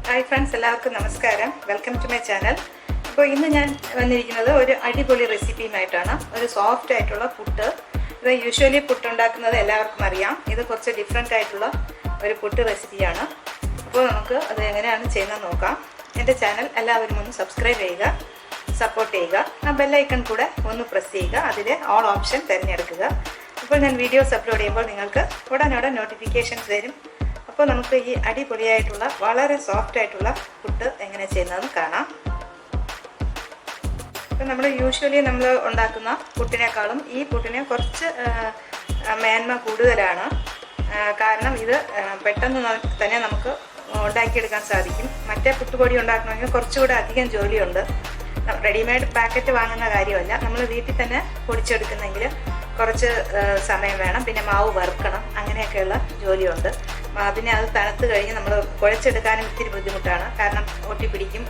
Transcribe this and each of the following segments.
Hi friends, എല്ലാവർക്കും നമസ്കാരം. Welcome to my channel. അപ്പോൾ ഇന്ന് ഞാൻ വന്നിരിക്കുന്നത് ഒരു അടിപൊളി റെസിപ്പിയുമായിട്ടാണ്. ഒരു സോഫ്റ്റ് ആയിട്ടുള്ള പുട്ട്. ഇത് യൂഷ്വലി പുട്ട് ഉണ്ടാക്കുന്നത് എല്ലാവർക്കും അറിയാം. ഇത് കുറച്ച് ഡിഫറെൻ്റ് ആയിട്ടുള്ള ഒരു പുട്ട് റെസിപ്പിയാണ്. അപ്പോൾ നമുക്ക് അത് എങ്ങനെയാണ് ചെയ്യുന്നത് നോക്കാം. എൻ്റെ ചാനൽ എല്ലാവരും ഒന്ന് സബ്സ്ക്രൈബ് ചെയ്യുക, സപ്പോർട്ട് ചെയ്യുക. ആ ബെല്ലൈക്കൺ കൂടെ ഒന്ന് പ്രസ് ചെയ്യുക. അതിൽ ഓൾ ഓപ്ഷൻ തിരഞ്ഞെടുക്കുക. അപ്പോൾ ഞാൻ വീഡിയോസ് അപ്ലോഡ് ചെയ്യുമ്പോൾ നിങ്ങൾക്ക് ഉടനോടെ നോട്ടിഫിക്കേഷൻസ് വരും. അപ്പോൾ നമുക്ക് ഈ അടിപൊളിയായിട്ടുള്ള വളരെ സോഫ്റ്റ് ആയിട്ടുള്ള പുട്ട് എങ്ങനെ ചെയ്യുന്നതെന്ന് കാണാം. അപ്പോൾ നമ്മൾ യൂഷ്വലി ഉണ്ടാക്കുന്ന പുട്ടിനേക്കാളും ഈ പുട്ടിന് കുറച്ച് മേന്മ കൂടുതലാണ്. കാരണം ഇത് പെട്ടെന്ന് തന്നെ നമുക്ക് ഉണ്ടാക്കിയെടുക്കാൻ സാധിക്കും. മറ്റേ പുട്ടുപൊടി ഉണ്ടാക്കണമെങ്കിൽ കുറച്ചുകൂടെ അധികം ജോലിയുണ്ട്. റെഡിമെയ്ഡ് പാക്കറ്റ് വാങ്ങുന്ന കാര്യമല്ല, നമ്മൾ വീട്ടിൽ തന്നെ പൊടിച്ചെടുക്കുന്നെങ്കിൽ കുറച്ച് സമയം വേണം. പിന്നെ മാവ് വറുക്കണം, അങ്ങനെയൊക്കെയുള്ള ജോലിയുണ്ട്. പിന്നെ അത് തണുത്ത് കഴിഞ്ഞ് നമ്മൾ കുഴച്ചെടുക്കാനും ഇത്തിരി ബുദ്ധിമുട്ടാണ്. കാരണം ഒട്ടിപ്പിടിക്കും,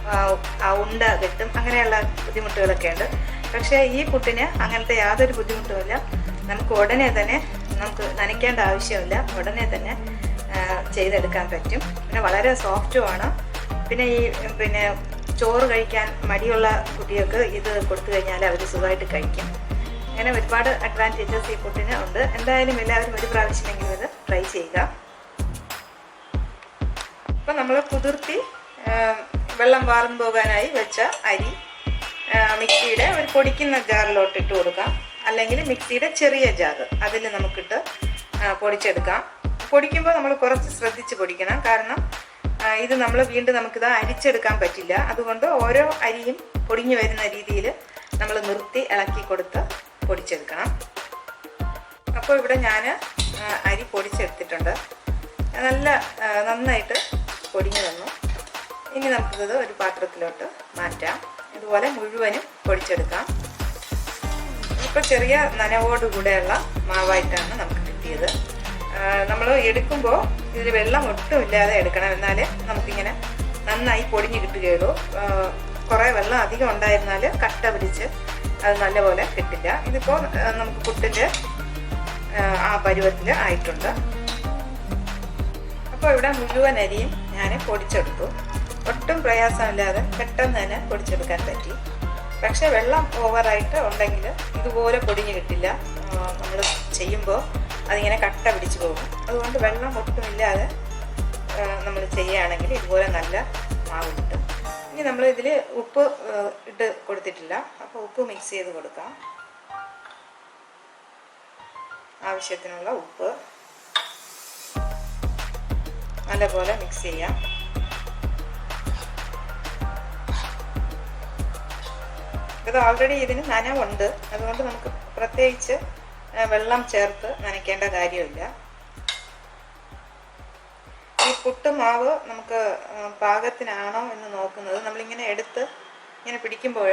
ഉണ്ട കെട്ടും, അങ്ങനെയുള്ള ബുദ്ധിമുട്ടുകളൊക്കെ ഉണ്ട്. പക്ഷേ ഈ പുട്ടിന് അങ്ങനത്തെ യാതൊരു ബുദ്ധിമുട്ടുമില്ല. നമുക്ക് ഉടനെ തന്നെ നനയ്ക്കേണ്ട ആവശ്യമില്ല, ഉടനെ തന്നെ ചെയ്തെടുക്കാൻ പറ്റും. പിന്നെ വളരെ സോഫ്റ്റുമാണ്. പിന്നെ ചോറ് കഴിക്കാൻ മടിയുള്ള കുട്ടികൾക്ക് ഇത് കൊടുത്തു കഴിഞ്ഞാൽ അവർ സുഖമായിട്ട് കഴിക്കും. അങ്ങനെ ഒരുപാട് അഡ്വാൻറ്റേജസ് ഈ പുട്ടിന് ഉണ്ട്. എന്തായാലും എല്ലാവരും ഒരു പ്രാവശ്യമെങ്കിലും ഇത് ട്രൈ ചെയ്യുക. അപ്പോൾ നമ്മൾ കുതിർത്തി വെള്ളം വാർന്നു പോകാനായി വെച്ച അരി മിക്സിയുടെ ഒരു പൊടിക്കുന്ന ജാറിലോട്ട് ഇട്ട് കൊടുക്കാം. അല്ലെങ്കിൽ മിക്സിയുടെ ചെറിയ ജാറ്, അതിൽ നമുക്കിട്ട് പൊടിച്ചെടുക്കാം. പൊടിക്കുമ്പോൾ നമ്മൾ കുറച്ച് ശ്രദ്ധിച്ച് പൊടിക്കണം. കാരണം ഇത് നമ്മൾ വീണ്ടും നമുക്കിത് അരിച്ചെടുക്കാൻ പറ്റില്ല. അതുകൊണ്ട് ഓരോ അരിയും പൊടിഞ്ഞു വരുന്ന രീതിയിൽ നമ്മൾ നിർത്തി ഇളക്കി കൊടുത്ത് പൊടിച്ചെടുക്കണം. അപ്പോൾ ഇവിടെ ഞാൻ അരി പൊടിച്ചെടുത്തിട്ടുണ്ട്. നന്നായിട്ട് പൊടിഞ്ഞു വന്നു. ഇനി നമുക്കിത് ഒരു പാത്രത്തിലോട്ട് മാറ്റാം. ഇതുപോലെ മുഴുവനും പൊടിച്ചെടുക്കാം. ഇപ്പോൾ ചെറിയ നനവോടുകൂടെയുള്ള മാവായിട്ടാണ് നമുക്ക് കിട്ടിയത്. നമ്മൾ എടുക്കുമ്പോൾ ഇതിൽ വെള്ളം ഒട്ടും ഇല്ലാതെ എടുക്കണം. എന്നാൽ നമുക്കിങ്ങനെ നന്നായി പൊടിഞ്ഞ് കിട്ടുകയുള്ളൂ. കുറേ വെള്ളം അധികം ഉണ്ടായിരുന്നാൽ കട്ട പിടിച്ച് അത് നല്ലപോലെ കിട്ടില്ല. ഇതിപ്പോൾ നമുക്ക് പുട്ടിൻ്റെ ആ പരുവത്തിൽ ആയിട്ടുണ്ട്. അപ്പോൾ ഇവിടെ മുഴുവൻ അരിയും ഞാൻ പൊടിച്ചെടുത്തു. ഒട്ടും പ്രയാസമില്ലാതെ പെട്ടെന്ന് തന്നെ പൊടിച്ചെടുക്കാൻ പറ്റി. പക്ഷേ വെള്ളം ഓവറായിട്ട് ഉണ്ടെങ്കിൽ ഇതുപോലെ പൊടിഞ്ഞ് കിട്ടില്ല. നമ്മൾ ചെയ്യുമ്പോൾ അതിങ്ങനെ കട്ട പിടിച്ച് പോകും. അതുകൊണ്ട് വെള്ളം ഒട്ടുമില്ലാതെ നമ്മൾ ചെയ്യുകയാണെങ്കിൽ ഇതുപോലെ നല്ല മാവ് കിട്ടും. ഇനി നമ്മൾ ഇതിൽ ഉപ്പ് ഇട്ട് കൊടുത്തിട്ടില്ല. അപ്പോൾ ഉപ്പ് മിക്സ് ചെയ്ത് കൊടുക്കാം. ആവശ്യത്തിനുള്ള ഉപ്പ് നല്ലപോലെ മിക്സ് ചെയ്യാം. ഇത് ഓൾറെഡി ഇതിന് നനവുണ്ട്. അതുകൊണ്ട് നമുക്ക് പ്രത്യേകിച്ച് വെള്ളം ചേർത്ത് നനയ്ക്കേണ്ട കാര്യമില്ല. ഈ പുട്ട് മാവ് നമുക്ക് പാകത്തിനാണോ എന്ന് നോക്കുന്നത് നമ്മളിങ്ങനെ എടുത്ത് ഇങ്ങനെ പിടിക്കുമ്പോൾ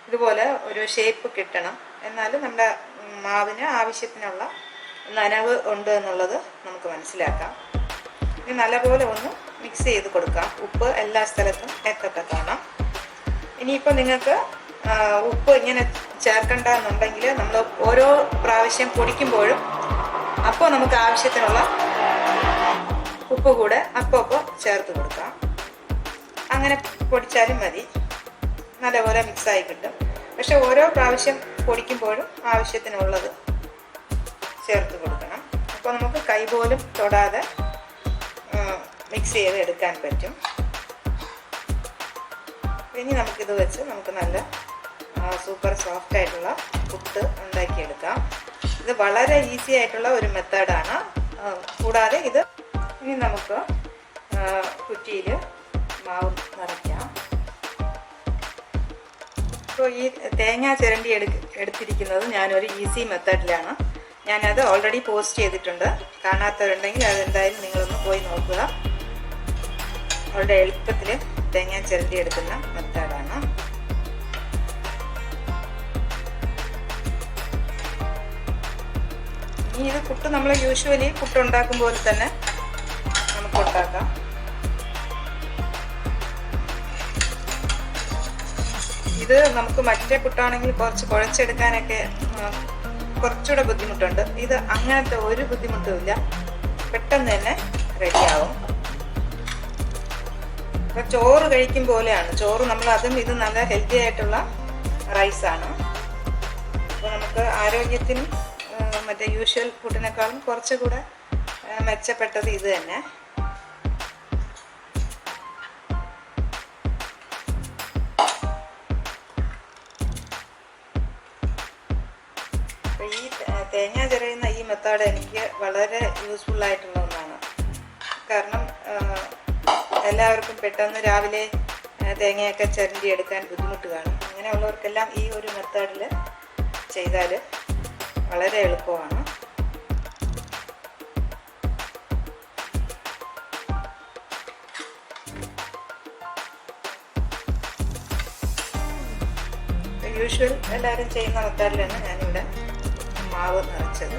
ഇതുപോലെ ഒരു ഷേപ്പ് കിട്ടണം. എന്നാലും നമ്മുടെ മാവിന് ആവശ്യത്തിനുള്ള നനവ് ഉണ്ട് എന്നുള്ളത് നമുക്ക് മനസ്സിലാക്കാം. ഇനി നല്ലപോലെ ഒന്ന് മിക്സ് ചെയ്ത് കൊടുക്കാം. ഉപ്പ് എല്ലാ സ്ഥലത്തും എത്തട്ടെ കാണാം. ഇനിയിപ്പോൾ നിങ്ങൾക്ക് ഉപ്പ് ഇങ്ങനെ ചേർക്കണ്ട എന്നുണ്ടെങ്കിൽ നമ്മൾ ഓരോ പ്രാവശ്യം പൊടിക്കുമ്പോഴും അപ്പോൾ നമുക്ക് ആവശ്യത്തിനുള്ള ഉപ്പ് കൂടെ അപ്പോൾ ചേർത്ത് കൊടുക്കാം. അങ്ങനെ പൊടിച്ചാലും മതി, നല്ലപോലെ മിക്സായി കിട്ടും. പക്ഷെ ഓരോ പ്രാവശ്യം പൊടിക്കുമ്പോഴും ആവശ്യത്തിനുള്ളത് ചേർത്ത് കൊടുക്കണം. അപ്പോൾ നമുക്ക് കൈ പോലും തൊടാതെ മിക്സ് ചെയ്ത് എടുക്കാൻ പറ്റും. ഇനി നമുക്കിത് വെച്ച് നമുക്ക് നല്ല സൂപ്പർ സോഫ്റ്റ് ആയിട്ടുള്ള പുട്ട് ഉണ്ടാക്കിയെടുക്കാം. ഇത് വളരെ ഈസി ആയിട്ടുള്ള ഒരു മെത്തേഡാണ്. കൂടാതെ ഇനി നമുക്ക് കുറ്റിയിൽ മാവ് നിറയ്ക്കാം. ഇപ്പോൾ ഈ തേങ്ങ ചിരണ്ടി എടുത്തിരിക്കുന്നത് ഞാനൊരു ഈസി മെത്തേഡിലാണ്. ഞാനത് ഓൾറെഡി പോസ്റ്റ് ചെയ്തിട്ടുണ്ട്. കാണാത്തവരുണ്ടെങ്കിൽ അതെന്തായാലും നിങ്ങളൊന്ന് പോയി നോക്കുക. വളരെ എളുപ്പത്തിൽ തേങ്ങ ചിരണ്ടി എടുക്കുന്ന മെത്തേഡാണ്. ഇനി ഇത് പുട്ട് നമ്മൾ യൂഷ്വലി പുട്ട് ഉണ്ടാക്കും പോലെ തന്നെ നമുക്ക് ഉണ്ടാക്കാം. ഇത് നമുക്ക് മറ്റേ പുട്ടാണെങ്കിൽ കുറച്ച് കുഴച്ചെടുക്കാനൊക്കെ കുറച്ചുകൂടെ ബുദ്ധിമുട്ടുണ്ട്. ഇത് അങ്ങനത്തെ ഒരു ബുദ്ധിമുട്ടുമില്ല, പെട്ടെന്ന് തന്നെ റെഡിയാവും. അപ്പോൾ ചോറ് കഴിക്കും പോലെയാണ്. ചോറ് നമ്മൾ അതും ഇത് നല്ല ഹെൽത്തി ആയിട്ടുള്ള റൈസാണ്. അപ്പോൾ നമുക്ക് ആരോഗ്യത്തിനും മറ്റേ യൂഷ്വൽ ഫുഡിനേക്കാളും കുറച്ചുകൂടെ മെച്ചപ്പെട്ടത് ഇത് തന്നെ. അപ്പോൾ ഈ തേങ്ങ ചിരയുന്ന ഈ മെത്തേഡ് എനിക്ക് വളരെ യൂസ്ഫുൾ ആയിട്ടുള്ള ഒന്നാണ്. കാരണം എല്ലാവർക്കും പെട്ടെന്ന് രാവിലെ തേങ്ങയൊക്കെ ചിരണ്ടി എടുക്കാൻ ബുദ്ധിമുട്ട് കാണും. അങ്ങനെയുള്ളവർക്കെല്ലാം ഈ ഒരു മെത്തേഡിൽ ചെയ്താൽ വളരെ എളുപ്പമാണ്. യൂഷ്വൽ എല്ലാവരും ചെയ്യുന്ന മെത്തേഡിലാണ് ഞാനിവിടെ മാവ് നിറച്ചത്.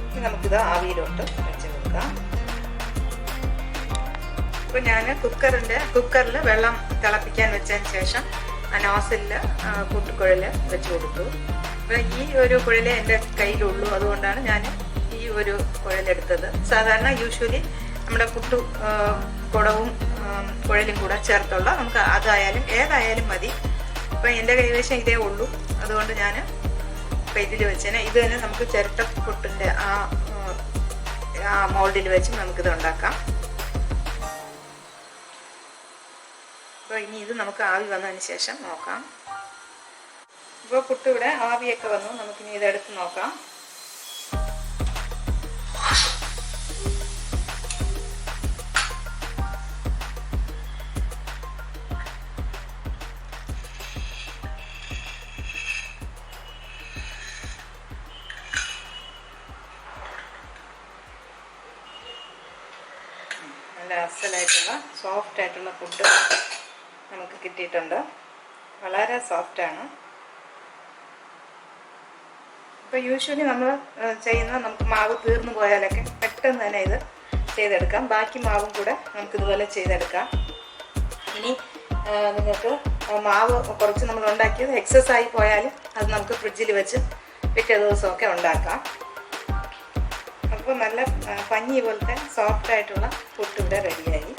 ഇനി നമുക്കിത് ആവിയിലോട്ട് വെച്ച് കൊടുക്കാം. ഇപ്പോൾ ഞാൻ കുക്കറിൽ വെള്ളം തിളപ്പിക്കാൻ വെച്ചതിന് ശേഷം ആ നോസിലിൽ പുട്ടുകുഴൽ വെച്ച് കൊടുത്തു. അപ്പോൾ ഈ ഒരു കുഴലേ എൻ്റെ കയ്യിലുള്ളൂ, അതുകൊണ്ടാണ് ഞാൻ ഈ ഒരു കുഴലെടുത്തത്. സാധാരണ യൂഷ്വലി നമ്മുടെ കുടവും കുഴലും കൂടെ ചേർത്തുള്ള നമുക്ക് അതായാലും ഏതായാലും മതി. അപ്പോൾ എൻ്റെ കൈവശം ഇതേ ഉള്ളൂ, അതുകൊണ്ട് ഞാൻ ഇപ്പോൾ ഇതിൽ വെച്ചേനെ. ഇത് തന്നെ നമുക്ക് ചിരട്ട പുട്ടിൻ്റെ ആ മോൾഡിൽ വെച്ച് നമുക്കിത് ഉണ്ടാക്കാം. അപ്പോൾ ഇനി ഇത് നമുക്ക് ആവി വന്നതിന് ശേഷം നോക്കാം. ഇപ്പോൾ പുട്ട് ഇവിടെ ആവിയൊക്കെ വന്നു, നമുക്കിനി ഇതെടുത്ത് നോക്കാം. നല്ല അസലായിട്ടുള്ള സോഫ്റ്റ് ആയിട്ടുള്ള ഫുഡ് നമുക്ക് കിട്ടിയിട്ടുണ്ട്. വളരെ സോഫ്റ്റാണ്. ഇപ്പോൾ യൂഷ്വലി നമ്മൾ ചെയ്യുന്ന നമുക്ക് മാവ് തീർന്നു പോയാലൊക്കെ പെട്ടെന്ന് തന്നെ ഇത് ചെയ്തെടുക്കാം. ബാക്കി മാവും കൂടെ നമുക്കിതുപോലെ ചെയ്തെടുക്കാം. ഇനി നിങ്ങൾക്ക് മാവ് കുറച്ച് നമ്മൾ ഉണ്ടാക്കിയത് എക്സസ് ആയി പോയാൽ അത് നമുക്ക് ഫ്രിഡ്ജിൽ വെച്ച് പിറ്റേ ദിവസമൊക്കെ ഉണ്ടാക്കാം. അപ്പോൾ നല്ല പഞ്ഞി പോലത്തെ സോഫ്റ്റായിട്ടുള്ള പുട്ട് ഇവിടെ റെഡിയായി.